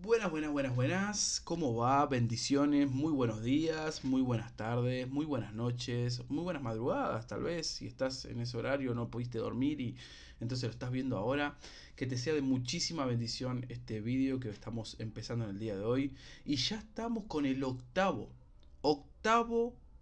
Buenas, buenas, buenas, buenas. ¿Cómo va? Bendiciones, muy buenos días, muy buenas tardes, muy buenas noches, muy buenas madrugadas, tal vez, si estás en ese horario, no pudiste dormir y entonces lo estás viendo ahora. Que te sea de muchísima bendición este vídeo que estamos empezando en el día de hoy. Y ya estamos con el octavo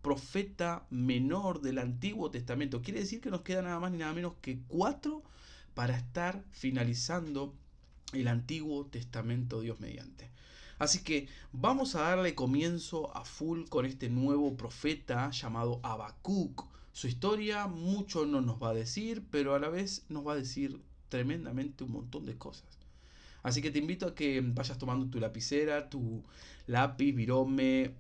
profeta menor del Antiguo Testamento. Quiere decir que nos queda nada más ni nada menos que cuatro para estar finalizando el Antiguo Testamento, Dios mediante. Así que vamos a darle comienzo a full con este nuevo profeta llamado Habacuc. Su historia mucho no nos va a decir, pero a la vez nos va a decir tremendamente un montón de cosas. Así que te invito a que vayas tomando tu lapicera, tu lápiz, virome,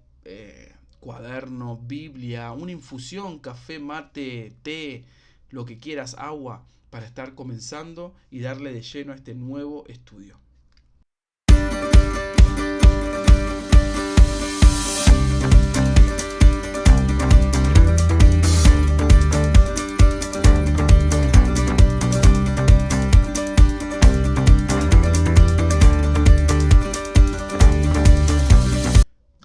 cuaderno, Biblia, una infusión, café, mate, té, lo que quieras, agua, para estar comenzando y darle de lleno a este nuevo estudio.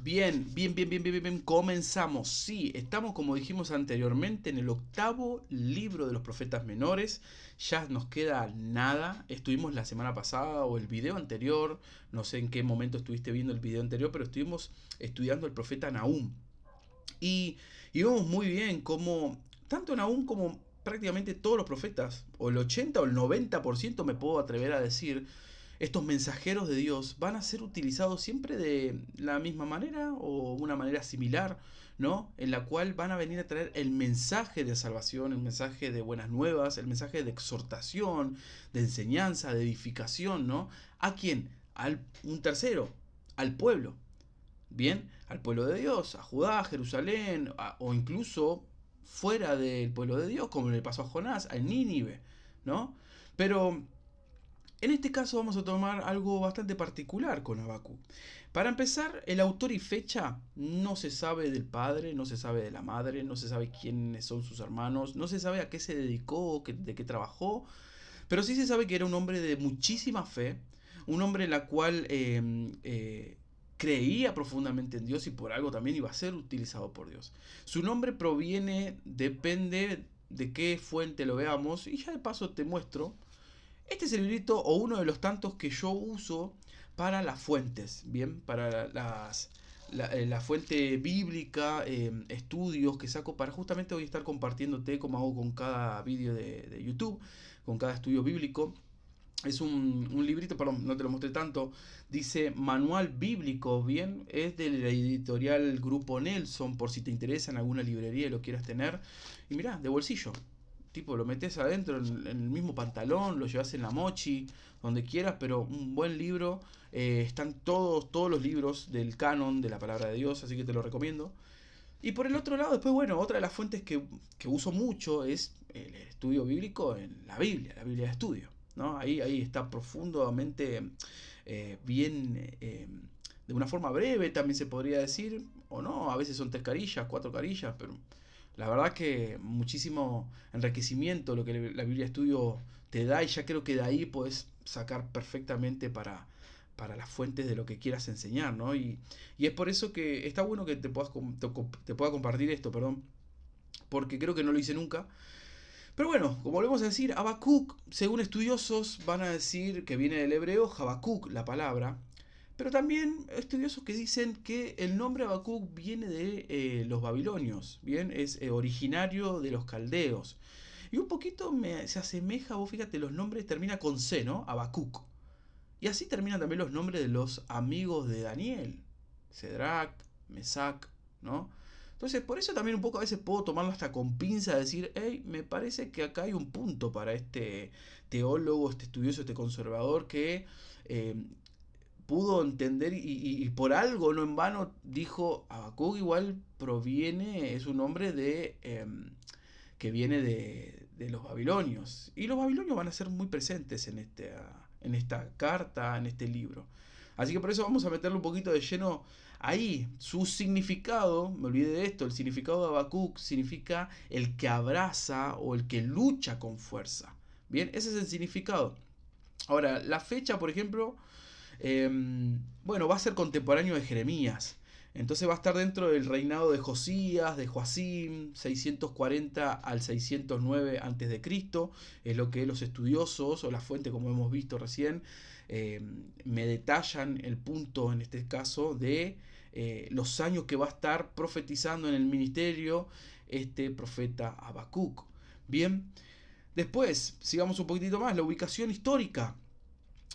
Bien, comenzamos. Sí, estamos como dijimos anteriormente en el octavo libro de los profetas menores. Ya nos queda nada. Estuvimos la semana pasada o el video anterior, no sé en qué momento estuviste viendo el video anterior, pero estuvimos estudiando el profeta Nahum. Y vemos muy bien cómo tanto Nahum como prácticamente todos los profetas, o el 80 o el 90% me puedo atrever a decir, estos mensajeros de Dios van a ser utilizados siempre de la misma manera o una manera similar, ¿no? En la cual van a venir a traer el mensaje de salvación, el mensaje de buenas nuevas, el mensaje de exhortación, de enseñanza, de edificación, ¿no? ¿A quién? Un tercero, al pueblo. Bien, al pueblo de Dios, a Judá, a Jerusalén, o incluso fuera del pueblo de Dios, como le pasó a Jonás, a Nínive, ¿no? Pero en este caso vamos a tomar algo bastante particular con Habacuc. Para empezar, el autor y fecha no se sabe del padre, no se sabe de la madre, no se sabe quiénes son sus hermanos, no se sabe a qué se dedicó, de qué trabajó, pero sí se sabe que era un hombre de muchísima fe, un hombre en la cual creía profundamente en Dios y por algo también iba a ser utilizado por Dios. Su nombre proviene, depende de qué fuente lo veamos, y ya de paso te muestro. Este es el librito o uno de los tantos que yo uso para las fuentes, ¿bien? Para la fuente bíblica, estudios que saco para justamente hoy estar compartiéndote como hago con cada vídeo de YouTube, con cada estudio bíblico. Es un librito, perdón, no te lo mostré tanto. Dice Manual Bíblico, bien. Es de la editorial Grupo Nelson, por si te interesa en alguna librería y lo quieras tener. Y mirá, de bolsillo. Tipo, lo metes adentro en el mismo pantalón, lo llevas en la mochi, donde quieras, pero un buen libro. Están todos los libros del canon de la palabra de Dios, así que te lo recomiendo. Y por el otro lado, después, bueno, otra de las fuentes que uso mucho es el estudio bíblico en la Biblia de estudio, ¿no? Ahí está profundamente bien, de una forma breve también se podría decir, o no, a veces son 3 carillas, 4 carillas, pero la verdad que muchísimo enriquecimiento lo que la Biblia de estudio te da y ya creo que de ahí puedes sacar perfectamente para las fuentes de lo que quieras enseñar, ¿no? Y es por eso que está bueno que te pueda compartir esto, perdón, porque creo que no lo hice nunca. Pero bueno, como volvemos a decir, Habacuc, según estudiosos, van a decir que viene del hebreo Habacuc, la palabra. Pero también estudiosos que dicen que el nombre Habacuc viene de los babilonios, ¿bien? Es originario de los caldeos. Y un poquito se asemeja, vos fíjate, los nombres termina con C, ¿no? Habacuc. Y así terminan también los nombres de los amigos de Daniel. Cedrac, Mesac, ¿no? Entonces, por eso también un poco a veces puedo tomarlo hasta con pinza, decir, hey, me parece que acá hay un punto para este teólogo, este estudioso, este conservador que pudo entender y por algo, no en vano, dijo, Habacuc igual proviene, es un nombre que viene de los babilonios. Y los babilonios van a ser muy presentes en esta carta, en este libro. Así que por eso vamos a meterle un poquito de lleno ahí. Su significado, me olvidé de esto, el significado de Habacuc significa el que abraza o el que lucha con fuerza. Bien, ese es el significado. Ahora, la fecha, por ejemplo, bueno, va a ser contemporáneo de Jeremías. Entonces va a estar dentro del reinado de Josías, de Joacim, 640 al 609 a.C. Es lo que los estudiosos o la fuente, como hemos visto recién, me detallan el punto en este caso de los años que va a estar profetizando en el ministerio este profeta Habacuc. Bien, después, sigamos un poquitito más, la ubicación histórica.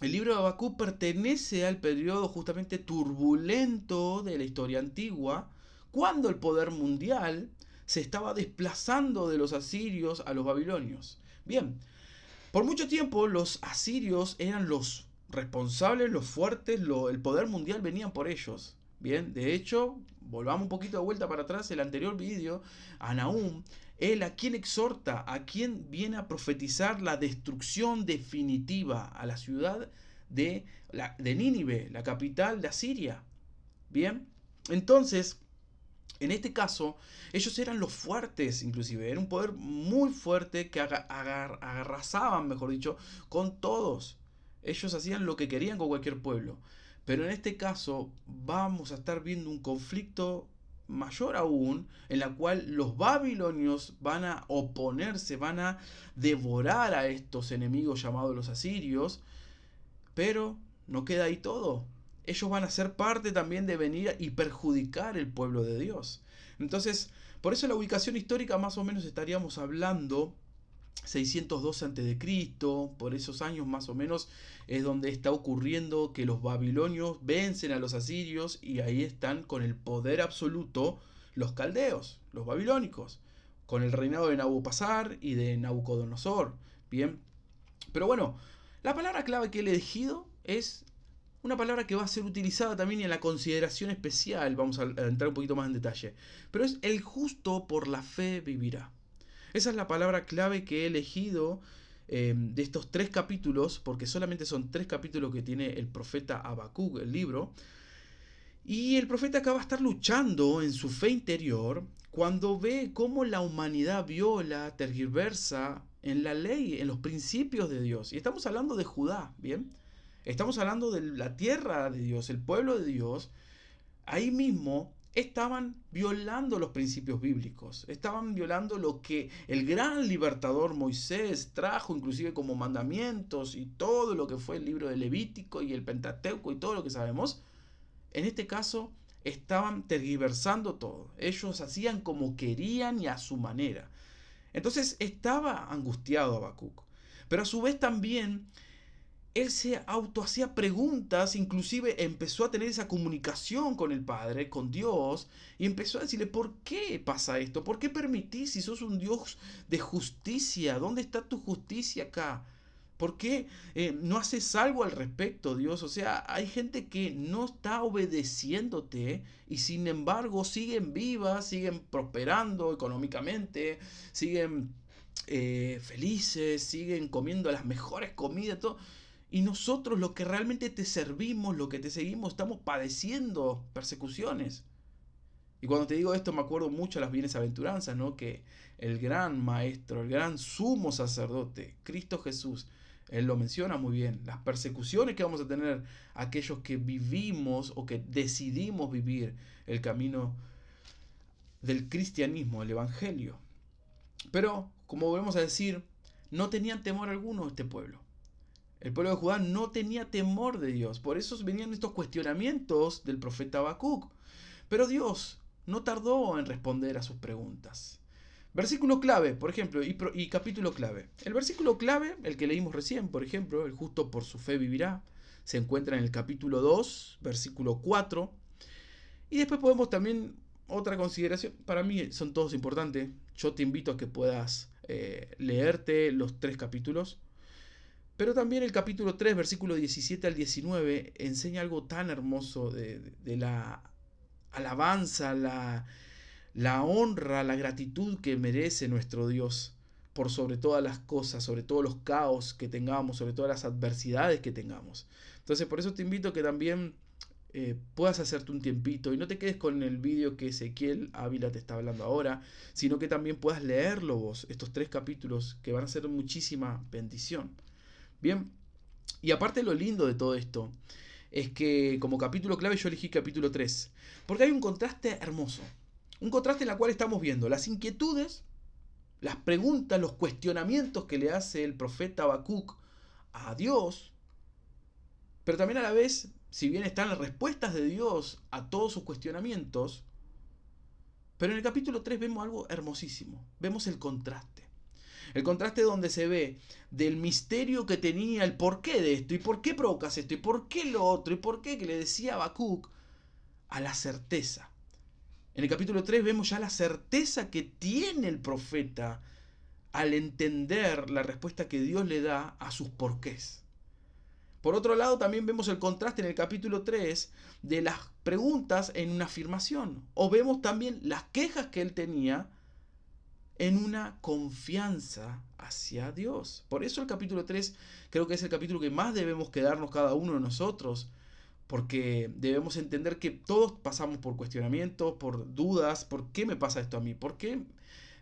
El libro de Habacuc pertenece al periodo justamente turbulento de la historia antigua, cuando el poder mundial se estaba desplazando de los asirios a los babilonios. Bien, por mucho tiempo los asirios eran los responsables, los fuertes, el poder mundial venían por ellos. Bien, de hecho, volvamos un poquito de vuelta para atrás, el anterior vídeo, a Nahum, él a quien exhorta, a quien viene a profetizar la destrucción definitiva a la ciudad de Nínive, la capital de Asiria. Bien, entonces, en este caso, ellos eran los fuertes, inclusive, era un poder muy fuerte que arrasaban, mejor dicho, con todos. Ellos hacían lo que querían con cualquier pueblo. Pero en este caso vamos a estar viendo un conflicto mayor aún, en la cual los babilonios van a oponerse, van a devorar a estos enemigos llamados los asirios, pero no queda ahí todo. Ellos van a ser parte también de venir y perjudicar el pueblo de Dios. Entonces, por eso la ubicación histórica más o menos estaríamos hablando 612 a.C., por esos años más o menos es donde está ocurriendo que los babilonios vencen a los asirios y ahí están con el poder absoluto los caldeos, los babilónicos, con el reinado de Nabopasar y de Nabucodonosor. Bien, pero bueno, la palabra clave que he elegido es una palabra que va a ser utilizada también en la consideración especial, vamos a entrar un poquito más en detalle, pero es el justo por la fe vivirá. Esa es la palabra clave que he elegido de estos 3 capítulos, porque solamente son 3 capítulos que tiene el profeta Habacuc, el libro. Y el profeta acá va a estar luchando en su fe interior cuando ve cómo la humanidad viola, tergiversa en la ley, en los principios de Dios. Y estamos hablando de Judá, ¿bien? Estamos hablando de la tierra de Dios, el pueblo de Dios. Ahí mismo estaban violando los principios bíblicos, estaban violando lo que el gran libertador Moisés trajo inclusive como mandamientos y todo lo que fue el libro de Levítico y el Pentateuco y todo lo que sabemos. En este caso estaban tergiversando todo, ellos hacían como querían y a su manera. Entonces estaba angustiado Habacuc, pero a su vez también él se hacía preguntas, inclusive empezó a tener esa comunicación con el Padre, con Dios, y empezó a decirle, ¿por qué pasa esto? ¿Por qué permitís si sos un Dios de justicia? ¿Dónde está tu justicia acá? ¿Por qué no haces algo al respecto, Dios? O sea, hay gente que no está obedeciéndote y sin embargo siguen vivas, siguen prosperando económicamente, siguen felices, siguen comiendo las mejores comidas, todo. Y nosotros, los que realmente te servimos, los que te seguimos, estamos padeciendo persecuciones. Y cuando te digo esto me acuerdo mucho de las bienaventuranzas, ¿no? Que el gran maestro, el gran sumo sacerdote, Cristo Jesús, él lo menciona muy bien. Las persecuciones que vamos a tener aquellos que vivimos o que decidimos vivir el camino del cristianismo, el evangelio. Pero, como volvemos a decir, no tenían temor alguno este pueblo. El pueblo de Judá no tenía temor de Dios. Por eso venían estos cuestionamientos del profeta Habacuc. Pero Dios no tardó en responder a sus preguntas. Versículo clave, por ejemplo, y capítulo clave. El versículo clave, el que leímos recién, por ejemplo, el justo por su fe vivirá, se encuentra en el capítulo 2, versículo 4. Y después podemos también, otra consideración, para mí son todos importantes. Yo te invito a que puedas leerte los 3 capítulos. Pero también el capítulo 3, versículo 17 al 19, enseña algo tan hermoso de la alabanza, la honra, la gratitud que merece nuestro Dios por sobre todas las cosas, sobre todos los caos que tengamos, sobre todas las adversidades que tengamos. Entonces por eso te invito a que también puedas hacerte un tiempito y no te quedes con el vídeo que Ezequiel Ávila te está hablando ahora, sino que también puedas leerlo vos, estos 3 capítulos que van a ser muchísima bendición. Bien, y aparte lo lindo de todo esto es que como capítulo clave yo elegí capítulo 3, porque hay un contraste hermoso. Un contraste en el cual estamos viendo las inquietudes, las preguntas, los cuestionamientos que le hace el profeta Habacuc a Dios, pero también a la vez, si bien están las respuestas de Dios a todos sus cuestionamientos, pero en el capítulo 3 vemos algo hermosísimo, vemos el contraste. El contraste donde se ve del misterio que tenía, el porqué de esto, y por qué provocas esto, y por qué lo otro, y por qué que le decía Habacuc, a la certeza. En el capítulo 3 vemos ya la certeza que tiene el profeta al entender la respuesta que Dios le da a sus porqués. Por otro lado, también vemos el contraste en el capítulo 3 de las preguntas en una afirmación. O vemos también las quejas que él tenía en una confianza hacia Dios. Por eso el capítulo 3 creo que es el capítulo que más debemos quedarnos cada uno de nosotros, porque debemos entender que todos pasamos por cuestionamientos, por dudas. ¿Por qué me pasa esto a mí? ¿Por qué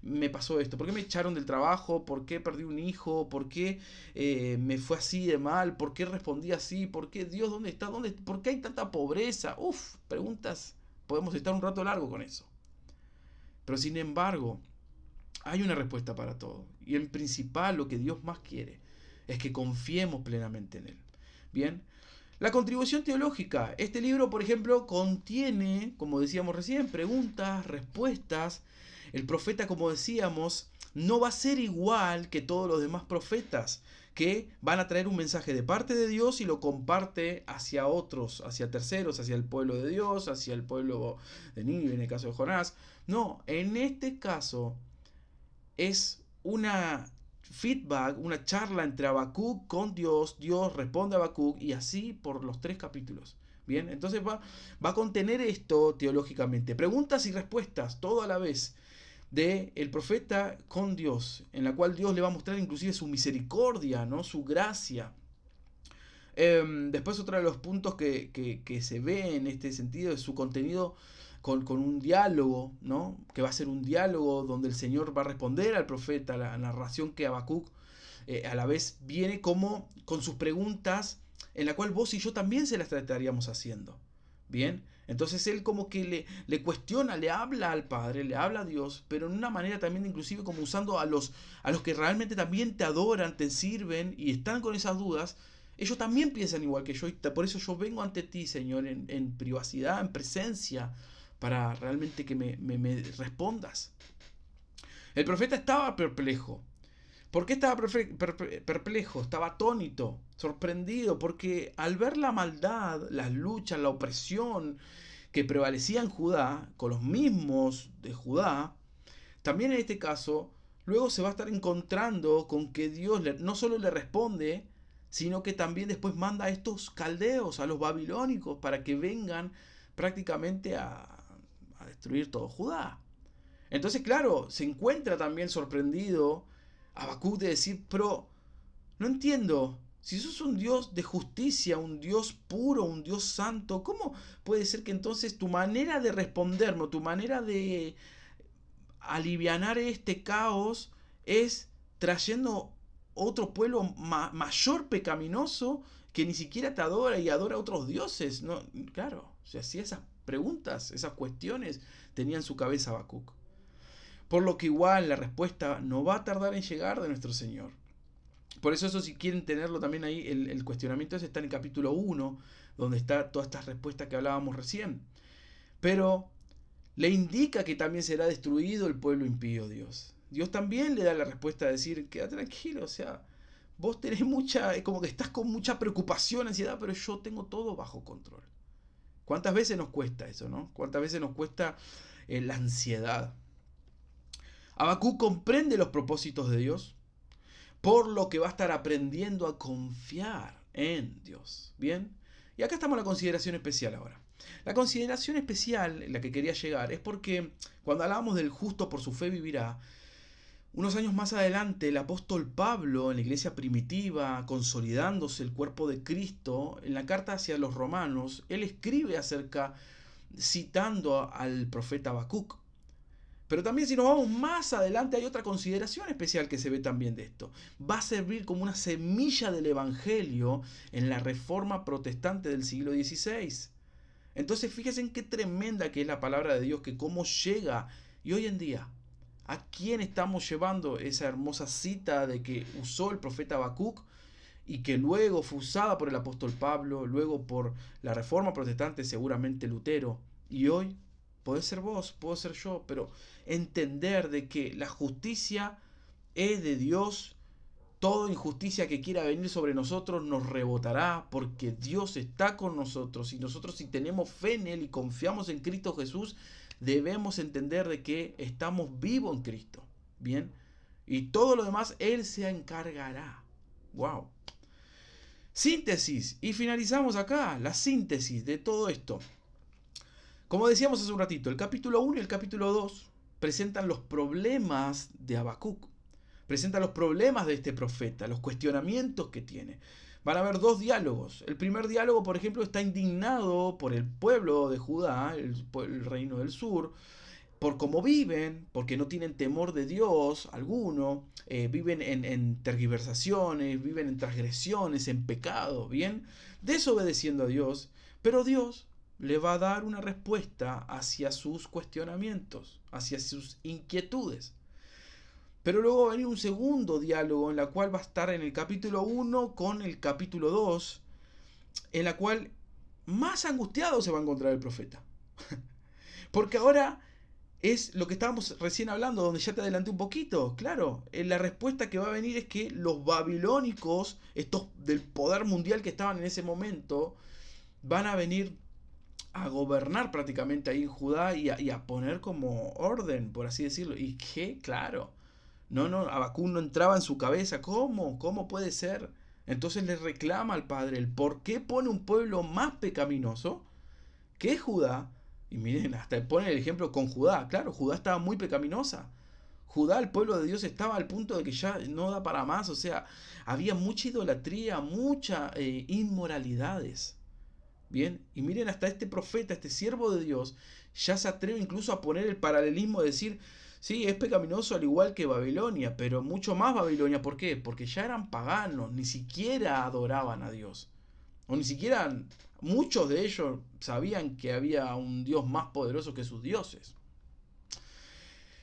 me pasó esto? ¿Por qué me echaron del trabajo? ¿Por qué perdí un hijo? ¿Por qué me fue así de mal? ¿Por qué respondí así? ¿Por qué Dios dónde está? ¿Por qué hay tanta pobreza? Preguntas. Podemos estar un rato largo con eso. Pero sin embargo, hay una respuesta para todo. Y en principal lo que Dios más quiere es que confiemos plenamente en Él. Bien. La contribución teológica. Este libro, por ejemplo, contiene, como decíamos recién, preguntas, respuestas. El profeta, como decíamos, no va a ser igual que todos los demás profetas, que van a traer un mensaje de parte de Dios y lo comparte hacia otros, hacia terceros, hacia el pueblo de Dios, hacia el pueblo de Nínive, en el caso de Jonás. No, en este caso es una feedback, una charla entre Habacuc con Dios. Dios responde a Habacuc y así por los 3 capítulos. Bien, entonces va a contener esto teológicamente. Preguntas y respuestas, todo a la vez, de el profeta con Dios, en la cual Dios le va a mostrar inclusive su misericordia, ¿no? Su gracia. Después otro de los puntos que se ve en este sentido es su contenido con un diálogo, ¿no? Que va a ser un diálogo donde el Señor va a responder al profeta, la narración que Habacuc a la vez viene como con sus preguntas, en la cual vos y yo también se las estaríamos haciendo. Bien, entonces él como que le cuestiona, le habla al Padre, le habla a Dios, pero en una manera también inclusive como usando a los que realmente también te adoran, te sirven y están con esas dudas. Ellos también piensan igual que yo, y por eso yo vengo ante ti, Señor, en privacidad, en presencia, para realmente que me respondas. El profeta estaba perplejo. ¿Por qué estaba perplejo? Estaba atónito, sorprendido, porque al ver la maldad, las luchas, la opresión que prevalecía en Judá, con los mismos de Judá, también en este caso, luego se va a estar encontrando con que Dios no solo le responde, sino que también después manda a estos caldeos, a los babilónicos, para que vengan prácticamente a destruir todo Judá. Entonces, claro, se encuentra también sorprendido Habacuc de decir, pero no entiendo, si sos un Dios de justicia, un Dios puro, un Dios santo, ¿cómo puede ser que entonces tu manera de responderme, tu manera de alivianar este caos es trayendo otro pueblo mayor pecaminoso que ni siquiera te adora y adora a otros dioses? No, claro, o sea, si esas preguntas, esas cuestiones tenía en su cabeza Habacuc. Por lo que igual la respuesta no va a tardar en llegar de nuestro Señor. Por eso si quieren tenerlo también ahí, el cuestionamiento ese está en el capítulo 1, donde está todas estas respuestas que hablábamos recién. Pero le indica que también será destruido el pueblo impío, Dios. Dios también le da la respuesta de decir, queda tranquilo, o sea, vos tenés como que estás con mucha preocupación, ansiedad, pero yo tengo todo bajo control. ¿Cuántas veces nos cuesta eso, no? ¿Cuántas veces nos cuesta la ansiedad? Habacuc comprende los propósitos de Dios, por lo que va a estar aprendiendo a confiar en Dios. ¿Bien? Y acá estamos en la consideración especial ahora. La consideración especial en la que quería llegar es porque cuando hablábamos del justo por su fe vivirá, unos años más adelante el apóstol Pablo en la iglesia primitiva, consolidándose el cuerpo de Cristo, en la carta hacia los romanos, él escribe citando al profeta Habacuc. Pero también si nos vamos más adelante hay otra consideración especial que se ve también de esto. Va a servir como una semilla del Evangelio en la Reforma Protestante del siglo XVI. Entonces fíjense en qué tremenda que es la palabra de Dios, que cómo llega. Y hoy en día, ¿a quién estamos llevando esa hermosa cita de que usó el profeta Habacuc y que luego fue usada por el apóstol Pablo, luego por la Reforma Protestante, seguramente Lutero, y hoy puede ser vos, puedo ser yo, pero entender de que la justicia es de Dios, toda injusticia que quiera venir sobre nosotros nos rebotará porque Dios está con nosotros y nosotros si tenemos fe en Él y confiamos en Cristo Jesús, debemos entender de que estamos vivos en Cristo, ¿bien? Y todo lo demás Él se encargará. ¡Wow! Síntesis. Y finalizamos acá, la síntesis de todo esto. Como decíamos hace un ratito, el capítulo 1 y el capítulo 2 presentan los problemas de Habacuc. Presentan los problemas de este profeta, los cuestionamientos que tiene. Van a haber dos diálogos. El primer diálogo, por ejemplo, está indignado por el pueblo de Judá, el reino del sur, por cómo viven, porque no tienen temor de Dios alguno, viven en tergiversaciones, viven en transgresiones, en pecado, ¿bien? Desobedeciendo a Dios, pero Dios le va a dar una respuesta hacia sus cuestionamientos, hacia sus inquietudes. Pero luego va a venir un segundo diálogo en la cual va a estar en el capítulo 1 con el capítulo 2, en la cual más angustiado se va a encontrar el profeta. Porque ahora es lo que estábamos recién hablando, donde ya te adelanté un poquito. Claro, la respuesta que va a venir es que los babilónicos, estos del poder mundial que estaban en ese momento, van a venir a gobernar prácticamente ahí en Judá y a poner como orden, por así decirlo. Y que, claro, no, Habacuc no entraba en su cabeza. ¿Cómo? ¿Cómo puede ser? Entonces le reclama al Padre el por qué pone un pueblo más pecaminoso que es Judá. Y miren, hasta pone el ejemplo con Judá. Claro, Judá estaba muy pecaminosa. Judá, el pueblo de Dios, estaba al punto de que ya no da para más. O sea, había mucha idolatría, muchas inmoralidades. Bien, y miren, hasta este profeta, este siervo de Dios, ya se atreve incluso a poner el paralelismo de decir, sí, es pecaminoso al igual que Babilonia, pero mucho más Babilonia. ¿Por qué? Porque ya eran paganos, ni siquiera adoraban a Dios. O ni siquiera muchos de ellos sabían que había un Dios más poderoso que sus dioses.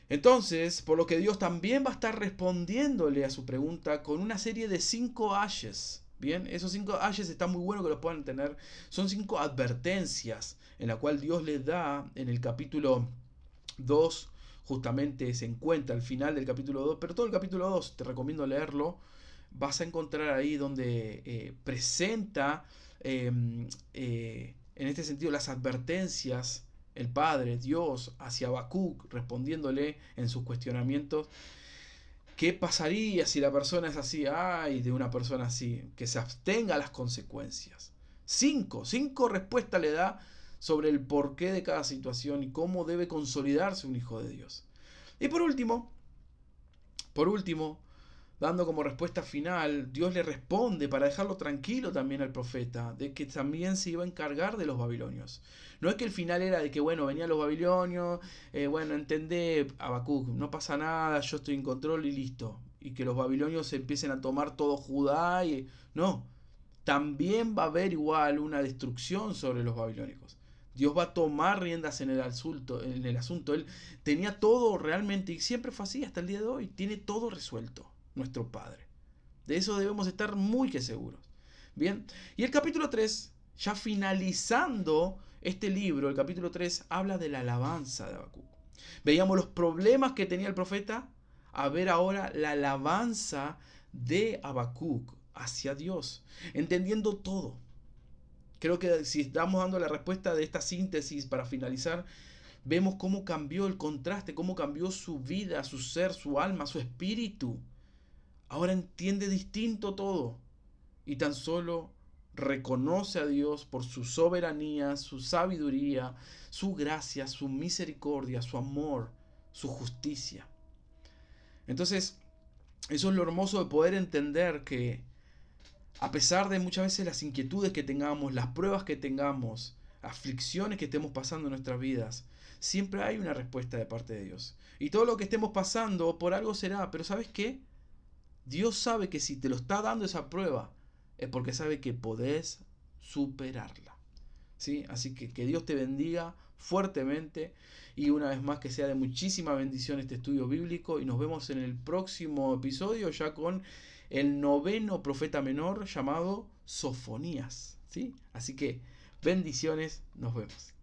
Entonces, por lo que Dios también va a estar respondiéndole a su pregunta con una serie de 5 ayes. Bien, esos 5 ayes está muy bueno que los puedan tener. Son 5 advertencias en la cual Dios les da en el capítulo 2. Justamente se encuentra al final del capítulo 2. Pero todo el capítulo 2 te recomiendo leerlo. Vas a encontrar ahí donde presenta en este sentido las advertencias el Padre, Dios, hacia Habacuc, respondiéndole en sus cuestionamientos. ¿Qué pasaría si la persona es así? Ay, de una persona así, que se abstenga a las consecuencias. 5 respuestas le da sobre el porqué de cada situación y cómo debe consolidarse un hijo de Dios. Y por último, dando como respuesta final, Dios le responde para dejarlo tranquilo también al profeta, de que también se iba a encargar de los babilonios. No es que el final era de que, bueno, venían los babilonios, bueno, entendé, Habacuc, no pasa nada, yo estoy en control y listo. Y que los babilonios empiecen a tomar todo Judá y... No, también va a haber igual una destrucción sobre los babilónicos. Dios va a tomar riendas en el asunto. Él tenía todo realmente, y siempre fue así hasta el día de hoy, tiene todo resuelto. Nuestro Padre. De eso debemos estar muy que seguros. Bien, y el capítulo 3, ya finalizando este libro, el capítulo 3 habla de la alabanza de Habacuc. Veíamos los problemas que tenía el profeta, a ver ahora la alabanza de Habacuc hacia Dios, entendiendo todo. Creo que si estamos dando la respuesta de esta síntesis para finalizar, vemos cómo cambió el contraste, cómo cambió su vida, su ser, su alma, su espíritu. Ahora entiende distinto todo y tan solo reconoce a Dios por su soberanía, su sabiduría, su gracia, su misericordia, su amor, su justicia. Entonces, eso es lo hermoso de poder entender que a pesar de muchas veces las inquietudes que tengamos, las pruebas que tengamos, aflicciones que estemos pasando en nuestras vidas, siempre hay una respuesta de parte de Dios. Y todo lo que estemos pasando por algo será, pero ¿sabes qué? Dios sabe que si te lo está dando esa prueba, es porque sabe que podés superarla. ¿Sí? Así que Dios te bendiga fuertemente y una vez más que sea de muchísima bendición este estudio bíblico y nos vemos en el próximo episodio ya con el 9º profeta menor llamado Sofonías. ¿Sí? Así que bendiciones, nos vemos.